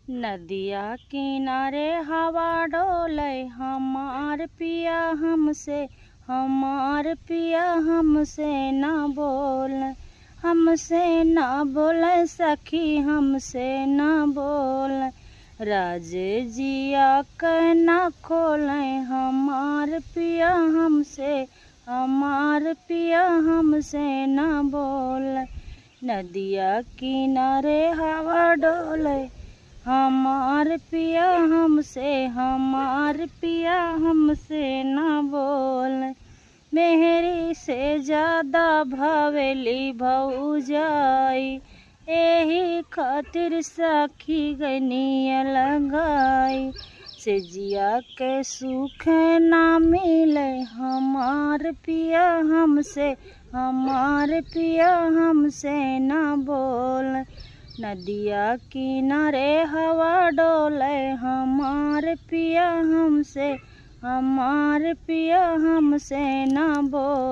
नदिया किनारे हवा डोले हमार पिया हमसे, हमार पिया हमसे ना बोल, हमसे ना बोले सखी हमसे ना बोल। राजे जिया के ना खोले हमार पिया हमसे, हमार पिया हमसे ना बोल। नदिया किनारे हवा डोले हमार पिया हमसे, हमार पिया हमसे ना बोल। मेहरी से ज़्यादा भावेली भौजाई, एही खातिर सखी गनिया लगाई। से जिया के सुख ना मिले हमार पिया हमसे, हमार पिया हमसे ना बोल। नदिया किनारे हवा डोले हमार पिया हमसे, हमार पिया हमसे ना बोल।